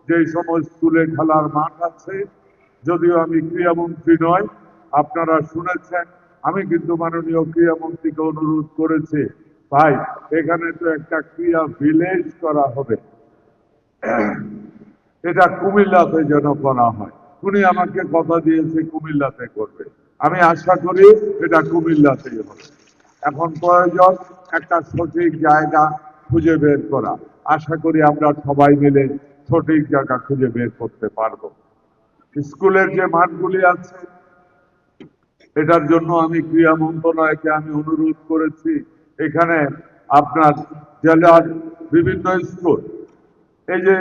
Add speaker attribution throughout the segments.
Speaker 1: যে সমস্ত স্কুলে খেলার মাঠ আছে, যদিও আমি ক্রীড়ামন্ত্রী নয়, আপনারা শুনেছেন আমি কিন্তু মাননীয় ক্রীড়ামন্ত্রীকে অনুরোধ করেছি, ভাই এখানে তো একটা ক্রীড়া ভিলেজ করা হবে, এটা কুমিল্লাতে যেন করা হয়। উনি আমাকে কথা দিয়েছে কুমিল্লাতে করবে, আমি আশা করি এটা কুমিল্লাতেই হবে। এখন প্রয়োজন একটা সঠিক জায়গা খুঁজে বের করা, আশা করি আমরা সবাই মিলে সঠিক জায়গা খুঁজে বের করতে পারবো। স্কুলের যে মাঠগুলি আছে এটার জন্য আমি ক্রীড়া মন্ত্রণালয়কে আমি অনুরোধ করেছি, এখানে আপনার জেলার বিভিন্ন স্কুল, এই যে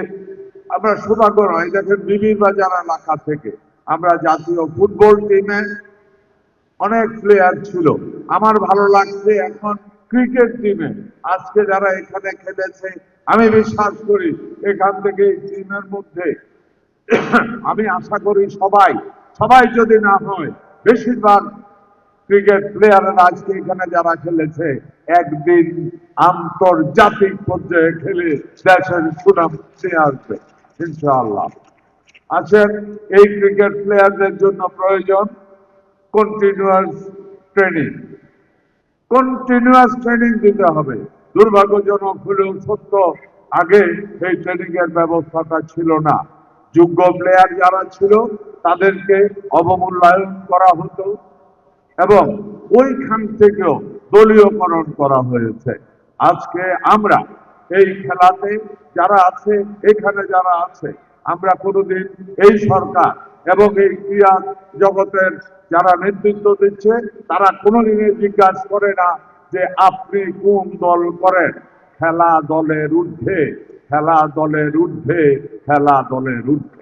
Speaker 1: আমরা সৌভাগ্য নয়, দেখেন বিবির বাজার এলাকা থেকে আমরা জাতীয় ফুটবল টিমে অনেক প্লেয়ার ছিল, আমার ভালো লাগছে এখন ক্রিকেট টিমে আজকে যারা এখানে খেলেছে, আমি বিশ্বাস করি এখান থেকে টিমের মধ্যে আমি আশা করি সবাই সবাই যদি না হয় বেশিরভাগ ক্রিকেট প্লেয়াররা আজকে এখানে যারা খেলেছে একদিন আন্তর্জাতিক পর্যায়ে খেলে দেশের সুনাম নিয়ে আসবে ইনশাআল্লাহ। আছেন এই ক্রিকেট প্লেয়ারদের জন্য প্রয়োজন কন্টিনিউয়াস ট্রেনিং, কন্টিনিউয়াস ট্রেনিং দিতে হবে। দুর্ভাগ্যজনক হলেও সত্য, আগে এই ট্রেনিং এর ব্যবস্থাটা ছিল না, যোগ্য প্লেয়ার যারা ছিল তাদেরকে অবমূল্যায়ন করা হতো এবং ওইখান থেকেও দলীয়করণ করা হয়েছে। আজকে আমরা এই খেলাতে যারা আছে, এখানে যারা আছে, আমরা কোনোদিন এই সরকার এবং এই ক্রীড়া জগতের যারা নেতৃত্ব দিচ্ছে তারা কোনোদিনই জিজ্ঞাসা করে না যে আপনি কোন দল করেন। খেলা দলের ঊর্ধ্বে, খেলা দলের ঊর্ধ্বে, খেলা দলের ঊর্ধ্বে।